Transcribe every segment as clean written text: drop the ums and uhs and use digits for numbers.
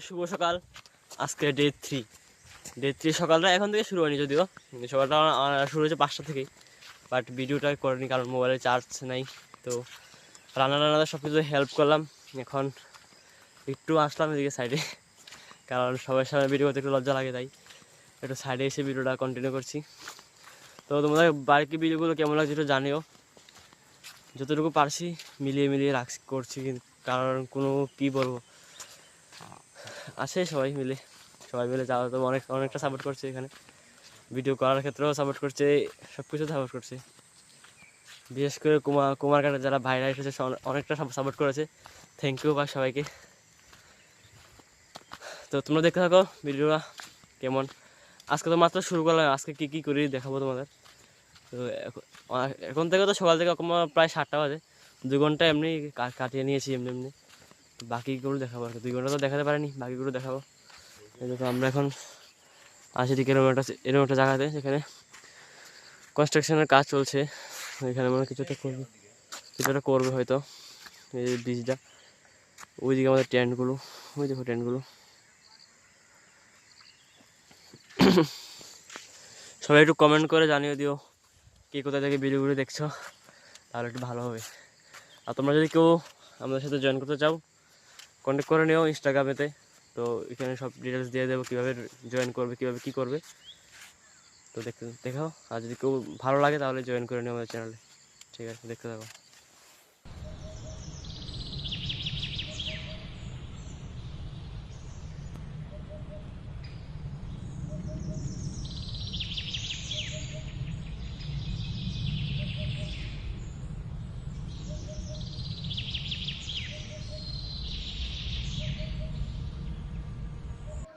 শুভ সকাল। আজকে ডে 3 সকালটা এখন থেকে শুরু হয়নি, যদিও সকালটা শুরু হয়েছে 5টা থেকেই, বাট ভিডিওটা করিনি কারণ মোবাইলে চার্জ নাই। তো রান্না সব কিছু হেল্প করলাম। এখন একটু আসলাম এদিকে সাইডে, কারণ সবার সামনে ভিডিও করতে একটু লজ্জা লাগে, তাই একটু সাইডে এসে ভিডিওটা কন্টিনিউ করছি। তো তোমাদের বাকি ভিডিওগুলো কেমন লাগছে একটু জানিও। যতটুকু পারছি মিলিয়ে করছি, কারণ কোনো কী বলবো, আছে সবাই মিলে যাওয়া তো অনেকটা সাপোর্ট করছে, এখানে ভিডিও করার ক্ষেত্রেও সাপোর্ট করছে, সব কিছু সাপোর্ট করছে। বিশেষ করে কুমারঘাটের যারা ভাইরা এসেছে অনেকটা সাপোর্ট করেছে। থ্যাংক ইউ ভাই সবাইকে। তো তোমরা দেখতে থাকো ভিডিওটা কেমন। আজকে তো মাত্র শুরু করলাম, আজকে কী করি দেখাবো তোমাদের। তো এখন থেকে তো সকাল থেকে প্রায় 7টা বাজে, 2 ঘন্টা এমনি কাটিয়ে নিয়েছি এমনি। বাকিগুলো দেখাবো আর কি, 2 ঘন্টা তো দেখাতে পারিনি, বাকিগুলো দেখাবো। এই দেখো আমরা এখন আসি ঠিক এরকম একটা জায়গাতে, যেখানে কনস্ট্রাকশনের কাজ চলছে। এখানে মনে কিছুটা করবে হয়তো, এই ব্রিজটা। ওইদিকে আমাদের টেন্টগুলো, ওই দেখো টেন্টগুলো। সবাই একটু কমেন্ট করে জানিয়ে দিও কে কোথা থেকে ভিডিওগুলো দেখছো, তাহলে একটু ভালো হবে। আর তোমরা যদি কেউ আমাদের সাথে জয়েন করতে চাও, কন্ট্যাক্ট করে নিও ইনস্টাগ্রামেতে। তো এখানে সব ডিটেলস দিয়ে দেবো, কীভাবে জয়েন করবে, কীভাবে কী করবে। তো দেখাও, আর যদি কেউ ভালো লাগে তাহলে জয়েন করে নিও আমাদের চ্যানেলে। ঠিক আছে, দেখতে থাকো।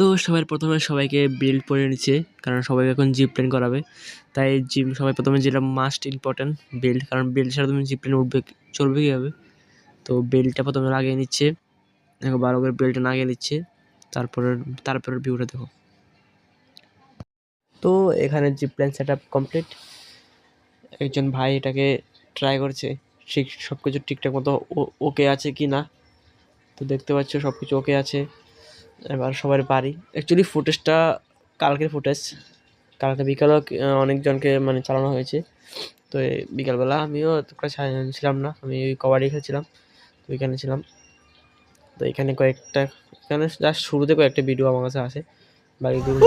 তো সবার প্রথমে সবাইকে বিল্ড করে নিচ্ছে, কারণ সবাই এখন জিপ প্লেন করাবে, তাই সবাই প্রথমে যেটা মাস্ট ইম্পর্টেন্ট বিল্ড, কারণ বিল্ড ছাড়া তুমি জিপ প্লেন চলবে কীভাবে। তো বেল্টটা প্রথমে লাগিয়ে নিচ্ছে, দেখো ভালো করে বেল্টটা লাগিয়ে নিচ্ছে। তারপরে ভিউটা দেখো। তো এখানে zip plan set up complete. একজন ভাই এটাকে ট্রাই করছে, ঠিক সব কিছু ঠিকঠাক মতো ওকে আছে কি না। তো দেখতে পাচ্ছ সব কিছু ওকে আছে। এবার সবার বাড়ি অ্যাকচুয়ালি ফুটেজটা কালকের ফুটেজ, কালকে বিকালেও অনেকজনকে মানে চালানো হয়েছে। তো বিকালবেলা আমিও ছিলাম না, আমি ওই কবাডি খেলছিলাম, তো ওইখানে ছিলাম। তো এখানে জাস্ট শুরুতে কয়েকটা ভিডিও আমার কাছে আসে, বাকিগুলো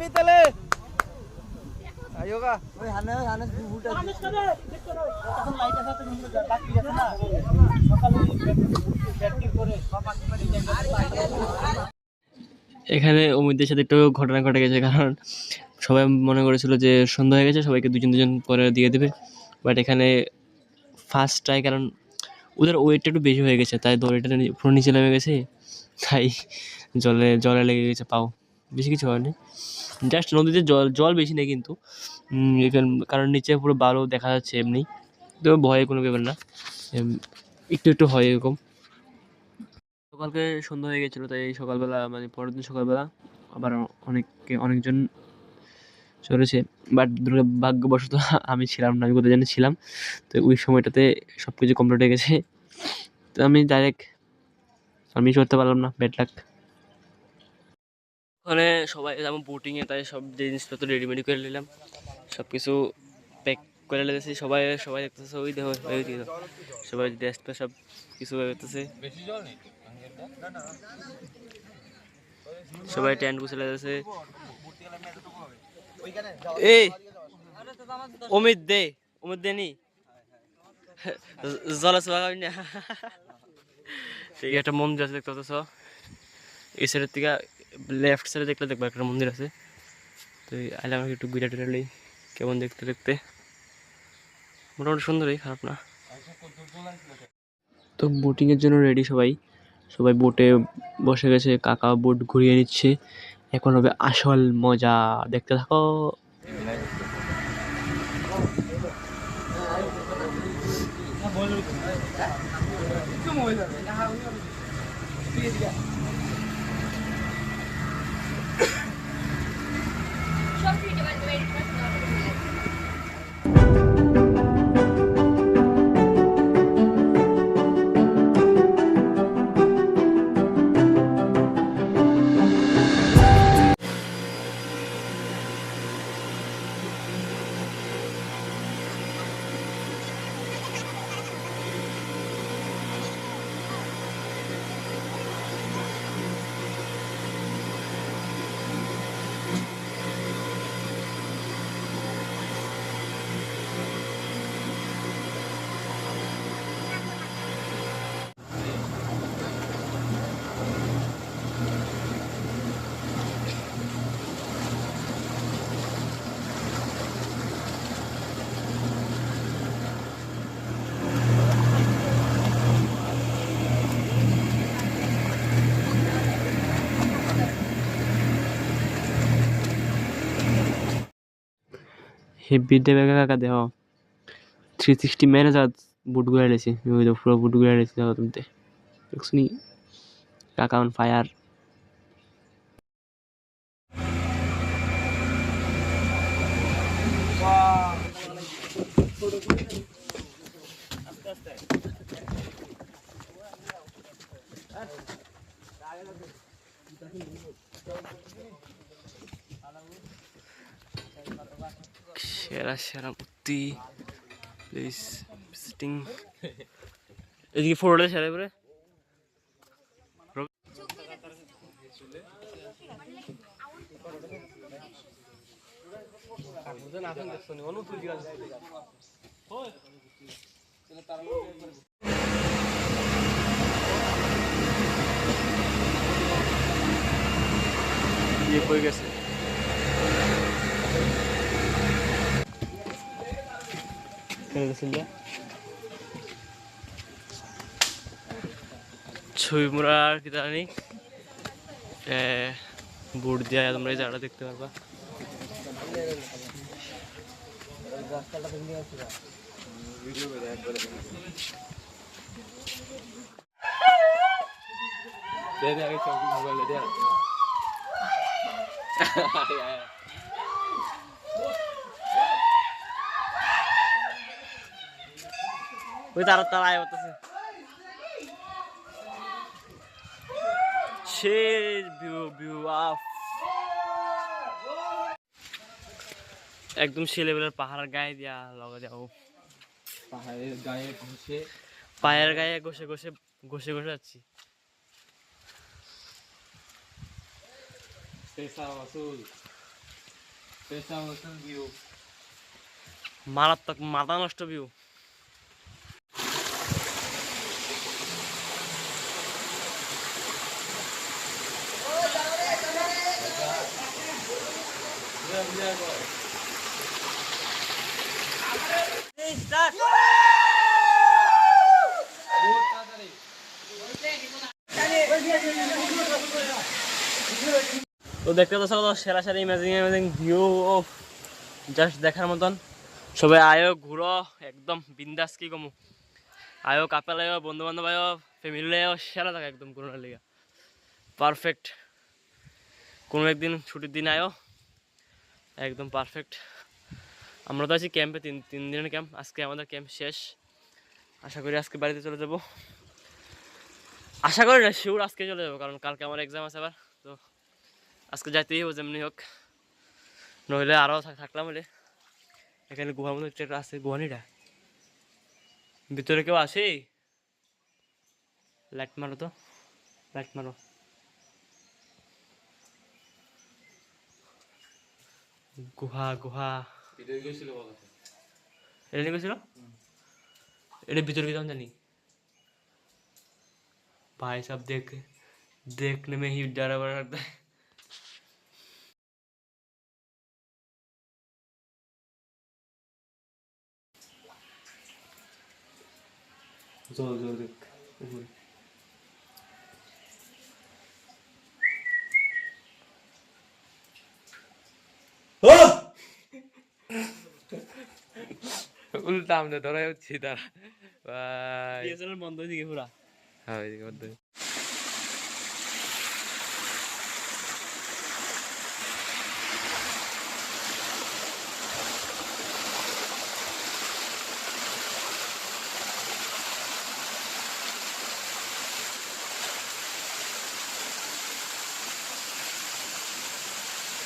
মিতালে আয়োগা ওই হানে বুবুটা এখন লাইট আছে তো সুন্দর বাকি আছে না সকালে ব্যাটিং করে এখানে অমিতদের সাথে একটু ঘটনা ঘটে গেছে, কারণ সবাই মনে করেছিল যে সন্ধ্যা হয়ে গেছে, সবাইকে দুজন করে দিয়ে দেবে। বাট এখানে ফার্স্ট ট্রাই, কারণ ওদের ওয়েটটা একটু বেশি হয়ে গেছে, তাই দড়িটা পুরো নিচে নেমে গেছে, তাই জলে লেগে গেছে পাও। বেশি কিছু হয়নি, জাস্ট নদীতে জল বেশি নেই কিন্তু, কারণ নিচে পুরো বালু দেখা যাচ্ছে এমনি। তো ভয়ে কোনো ব্যাপার না, একটু হয় এরকম। সকালকে সন্ধ্যা হয়ে গেছিলো, তাই সকালবেলা মানে পরের দিন সকালবেলা আবার অনেকজন চলেছে। বাট ভাগ্যবশত আমি ছিলাম না, আমি কোথায় জানি ছিলাম। তো ওই সময়টাতে সব কিছু কমপ্লিট হয়ে গেছে, তো আমি করতে পারলাম না, ব্যাড লাক। ওখানে সবাই যেমন বোটিংয়ে, তাই সব জিনিসপত্র রেডিমেডি করে নিলাম, সব কিছু প্যাক করে লেগেছি। সবাই দেখতেছে, ওই দেখো সবাই ড্রেস সব কিছু করতেছে, সবাই টেন্ট গুছে লেগেছে। এই অমিত দে নি জলাশয় না। ঠিক একটা মন্দির আছে দেখতে পাচ্ছ, এই সাইডের থেকে লেফট সাইডে দেখলে দেখবো একটা মন্দির আছে। তো আইলে আমাকে একটু ঘুরে টুরে কেমন দেখতে মোটামুটি সুন্দরই, খারাপ না। তো বোটিংয়ের জন্য রেডি সবাই বোটে বসে গেছে, কাকা বোট ঘুরিয়ে নিচ্ছে। এখন হবে আসল মজা, দেখতে থাকো। হেভি দেবে কাকা দেহ 360 মেরে যা বুট গুলা লেছি ওই তো পুরো বুট গুলা লেছি দেখো তুমি দেখছনি কাকা অন ফায়ার সেরা সেরা মূর্তি প্লিজ ভিজিটিং এদিকে ফটোটা সেরা করে হয়ে গেছে ছবি মোড়ার কি জানি বুট দিয়ে তোমরা এই জায়গাটা দেখতে পারবা ওই তারা তারা আয় হতেছে শের ভিউ ভিউ অফ একদম সে লেভেলের পাহাড়ের গায়ে দিয়া লগা যাও পাহাড়ের গায়ে ঘষে পায়ের গায়ে ঘষে ঘষে ঘষে ঘষে যাচ্ছি মারাত্মক মাথা নষ্ট ভিউ তো দেখতে তো সেরা সেরা ইমেজিং ভিউ অফ জাস্ট দেখার মতন সবাই আয়ো ঘুরো একদম বিন্দাস কি কমু আয়ো কাপেল আয়ো বন্ধু বান্ধব আয়ো ফ্যামিলি আয়ো সেরা থাকে একদম ঘুরার লিগা পারফেক্ট কোনো একদিন ছুটির দিন আয়ো একদম পারফেক্ট আমরা তো আছি ক্যাম্পে 3 দিনের ক্যাম্প আজকে আমাদের ক্যাম্প শেষ আশা করি আজকে বাড়িতে চলে যাব আশা করি না শিওর আজকে চলে যাবো কারণ কালকে আমার এক্সাম আছে আবার তো আজকে যাইতেই হবে যেমনি হোক নইলে আরও থাকলাম হলে এখানে গুহার মধ্যে একটা আছে গুহানিটা ভিতরে কেউ আসে লাইট মারো তো লাইট মারো গুহা গুহা এটা নিয়ে গেছিল এটা ভিতরে কি জানি भाई साहब देखने में ही डरावना लगता है जोर जोर देख উল্টা আমরা ধরে হচ্ছি তারা ভাই ডিএসএলআর বন্ধ হয়ে গিয়ে পুরা। হ্যাঁ ওইদিকে মধ্যে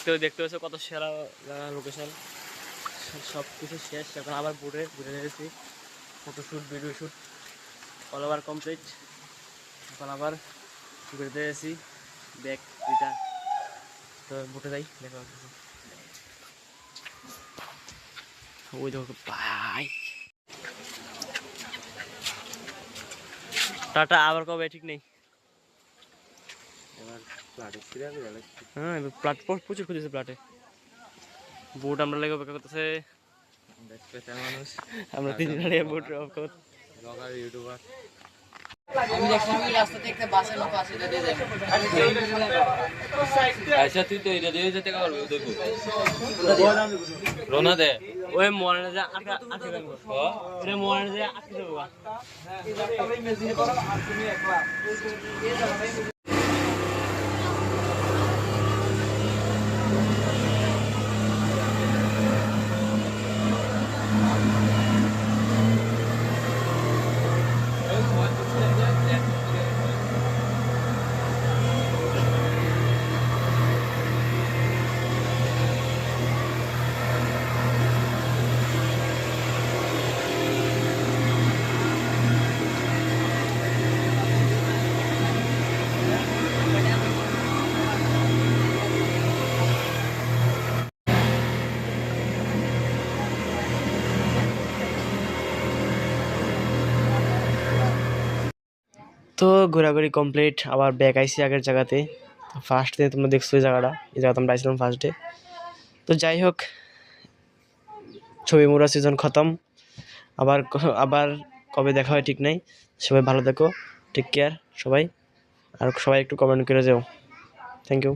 তো দেখতে পাচ্ছ কত সেরা লোকেশন, সব কিছু শেষ। এখন আবার ঘুরে নিয়েছি, photo shoot, video shoot all over complete. এখন আবার ঘুরতে এসেছি, ব্যাগ রিটার্ন। তো বুটে যাই, দেখা হচ্ছে। ওই দেখো ভাই, টাটা, আবার কবে ঠিক নেই। হ্যাঁ প্লাট প্রচুর খুঁজেছে প্লাটে, বুট আমরা লেগে অপেক্ষা করতেছে। মানুষ আমরা তিনজনে বুট ইউটিউবার আমি দেখছিলাম এই রাস্তা থেকে একটা বাসের লোক আসে যেতে যাবে। আচ্ছা তুই তো এটা দিয়ে যেতে পারবি দেখো রোনা দে ওই মনে যা আটকে দেবো, ওরে মনে যা আটকে দেবো। তো ঘোরাঘুরি কমপ্লিট, আবার ব্যাক আইসি আগের জায়গাতে। ফার্স্ট ডে তোমরা দেখছো এই জায়গাটা, এই জায়গাতে আমরা আইছিলাম ফার্স্ট ডে। তো যাই হোক, ছবি মোড়া সিজন খতম। আবার কবে দেখা হয় ঠিক নাই। সবাই ভালো থেকো, টেক কেয়ার সবাই, আর সবাই একটু কমেন্ট করে যাও। Thank you.